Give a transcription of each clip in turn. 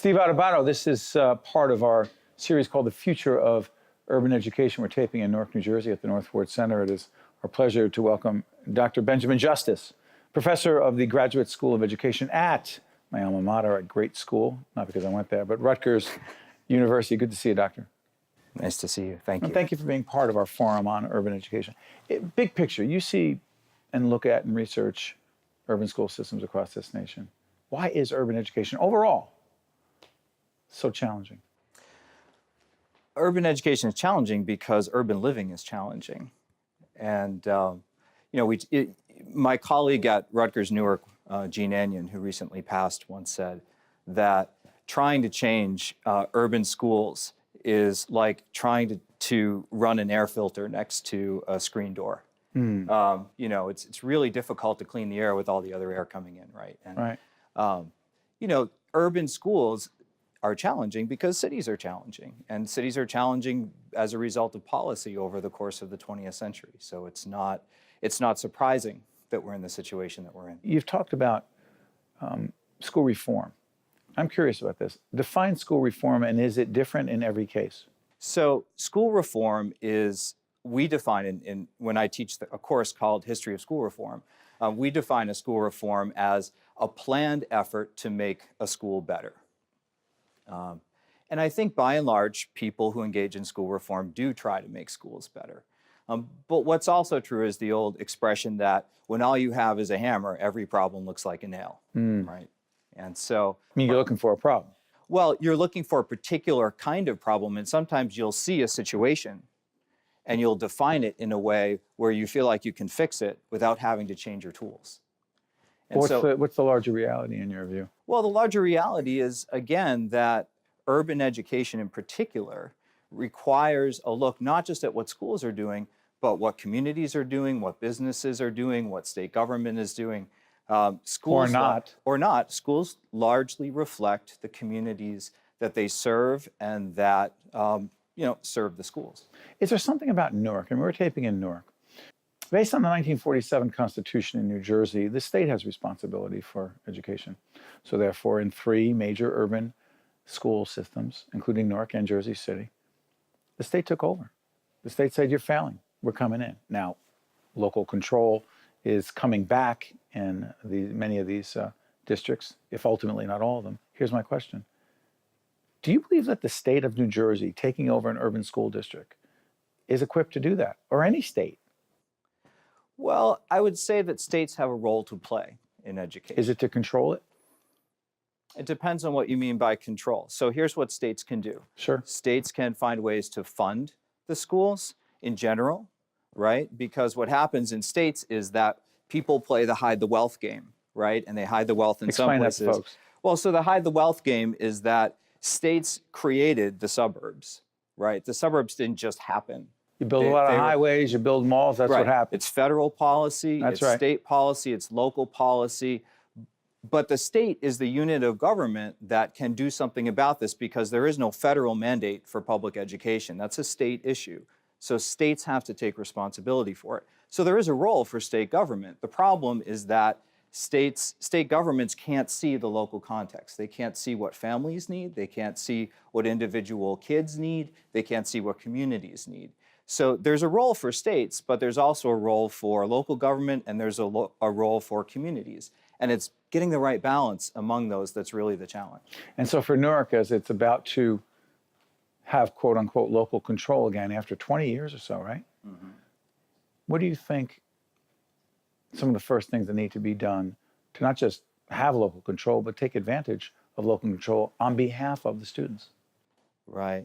Steve Adubato, this is part of our series called The Future of Urban Education. We're taping in Newark, New Jersey at the Northward Center. It is our pleasure to welcome Dr. Benjamin Justice, professor of the Graduate School of Education at my alma mater, a great school, not because I went there, but Rutgers University. Good to see you, Doctor. Nice to see you. Thank you. And thank you for being part of our forum on urban education. Big picture, you see and look at and research urban school systems across this nation. Why is urban education overall so challenging? Urban education is challenging because urban living is challenging. And, my colleague at Rutgers Newark, Gene Anion, who recently passed, once said that trying to change urban schools is like trying to run an air filter next to a screen door. It's really difficult to clean the air with all the other air coming in, right? And, urban schools are challenging because cities are challenging, and cities are challenging as a result of policy over the course of the 20th century. So it's not surprising that we're in the situation that we're in. You've talked about school reform. I'm curious about this. Define school reform, and is it different in every case? So school reform is, we define when I teach a course called History of School Reform, we define a school reform as a planned effort to make a school better. And I think by and large, people who engage in school reform do try to make schools better. But what's also true is the old expression that when all you have is a hammer, every problem looks like a nail, right? And so— I mean, you're looking for a problem. Well, you're looking for a particular kind of problem, and sometimes you'll see a situation and you'll define it in a way where you feel like you can fix it without having to change your tools. And What's the larger reality in your view? Well, the larger reality is, again, that urban education in particular requires a look not just at what schools are doing, but what communities are doing, what businesses are doing, what state government is doing. Schools or not. Schools largely reflect the communities that they serve and that serve the schools. Is there something about Newark, and we're taping in Newark, based on the 1947 Constitution in New Jersey, the state has responsibility for education. So therefore, in 3 major urban school systems, including Newark and Jersey City, the state took over. The state said, you're failing, we're coming in. Now, local control is coming back in many of these districts, if ultimately not all of them. Here's my question. Do you believe that the state of New Jersey taking over an urban school district is equipped to do that, or any state? Well, I would say that states have a role to play in education. Is it to control it? It depends on what you mean by control. So here's what states can do. Sure. States can find ways to fund the schools in general, right? Because what happens in states is that people play the hide the wealth game, right? And they hide the wealth in some places. Explain that to folks. Well, so the hide the wealth game is that states created the suburbs, right? The suburbs didn't just happen. You build a lot of highways, you build malls, that's what happens. It's federal policy, it's state policy, it's local policy. But the state is the unit of government that can do something about this because there is no federal mandate for public education. That's a state issue. So states have to take responsibility for it. So there is a role for state government. The problem is that state governments can't see the local context. They can't see what families need. They can't see what individual kids need. They can't see what communities need. So there's a role for states, but there's also a role for local government, and there's a role for communities. And it's getting the right balance among those that's really the challenge. And so for Newark, as it's about to have quote unquote local control again after 20 years or so, right? Mm-hmm. What do you think some of the first things that need to be done to not just have local control, but take advantage of local control on behalf of the students? Right.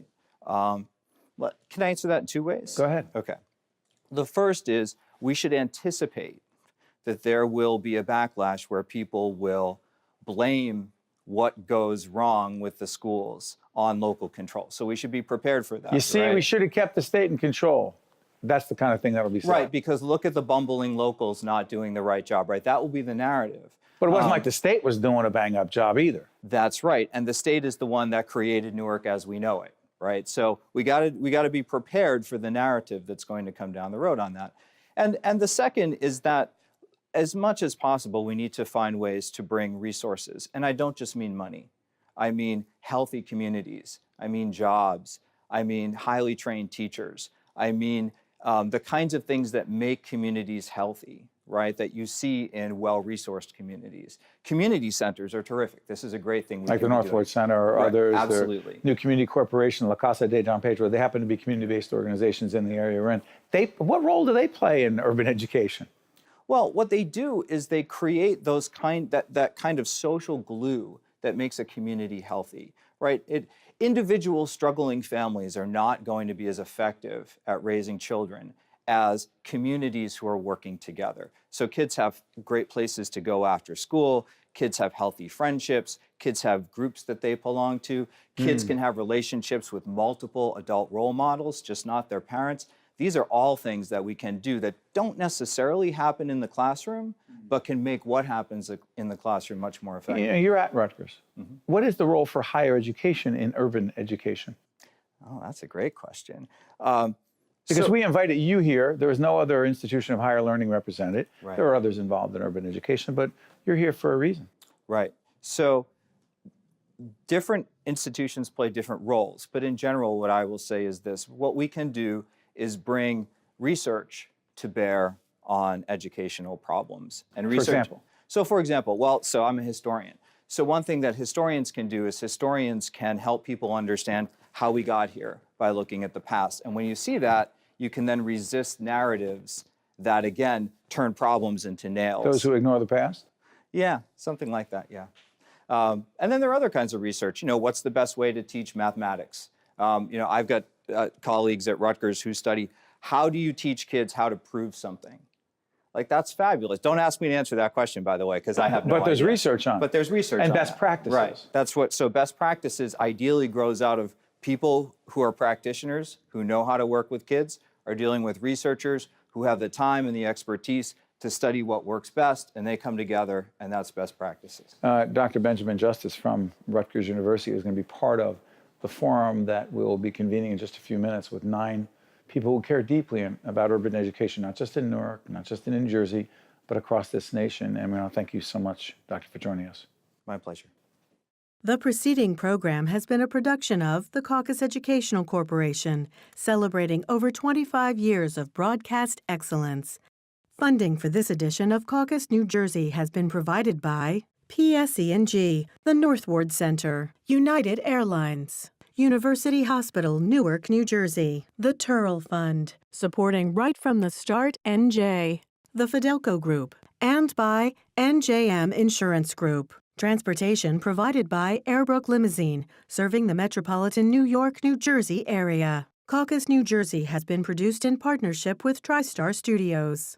Can I answer that in 2 ways? Go ahead. Okay. The first is we should anticipate that there will be a backlash where people will blame what goes wrong with the schools on local control. So we should be prepared for that. You see, right? We should have kept the state in control. That's the kind of thing that will be said. Right, because look at the bumbling locals not doing the right job, right? That will be the narrative. But it wasn't like the state was doing a bang-up job either. That's right, and the state is the one that created Newark as we know it, right? So we got to be prepared for the narrative that's going to come down the road on that. And the second is that as much as possible, we need to find ways to bring resources. And I don't just mean money. I mean healthy communities. I mean jobs. I mean highly trained teachers. I mean the kinds of things that make communities healthy, right, that you see in well-resourced communities. Community centers are terrific. This is a great thing. Like the Northward Center or right, others. Absolutely. New Community Corporation, La Casa de Don Pedro, they happen to be community-based organizations in the area we're in. What role do they play in urban education? Well, what they do is they create those that kind of social glue that makes a community healthy, right? Individual struggling families are not going to be as effective at raising children as communities who are working together. So kids have great places to go after school, kids have healthy friendships, kids have groups that they belong to, kids can have relationships with multiple adult role models, just not their parents. These are all things that we can do that don't necessarily happen in the classroom, but can make what happens in the classroom much more effective. You know, you're at Rutgers. What is the role for higher education in urban education? Oh, that's a great question. Because we invited you here. There was no other institution of higher learning represented. Right. There are others involved in urban education, but you're here for a reason. Right. So different institutions play different roles, but in general, what I will say is this. What we can do is bring research to bear on educational problems. And research, for example? So for example, so I'm a historian. So one thing that historians can do is historians can help people understand how we got here by looking at the past. And when you see that, you can then resist narratives that, again, turn problems into nails. Those who ignore the past? Yeah, something like that, yeah. And then there are other kinds of research. You know, what's the best way to teach mathematics? You know, I've got colleagues at Rutgers who study how do you teach kids how to prove something. Like, that's fabulous. Don't ask me to answer that question, by the way, because I have no idea. But there's research on it. But there's research on and best that. practices. Right. So best practices ideally grows out of people who are practitioners, who know how to work with kids, are dealing with researchers who have the time and the expertise to study what works best, and they come together, and that's best practices. Dr. Benjamin Justice from Rutgers University is going to be part of the forum that we'll be convening in just a few minutes with 9 people who care deeply about urban education, not just in Newark, not just in New Jersey, but across this nation. And I want to thank you so much, Doctor, for joining us. My pleasure. The preceding program has been a production of the Caucus Educational Corporation, celebrating over 25 years of broadcast excellence. Funding for this edition of Caucus New Jersey has been provided by PSE&G, the Northward Center, United Airlines, University Hospital, Newark, New Jersey, the Turrell Fund, supporting Right from the Start NJ, the Fidelco Group, and by NJM Insurance Group. Transportation provided by Airbrook Limousine, serving the metropolitan New York, New Jersey area. Caucus New Jersey has been produced in partnership with TriStar Studios.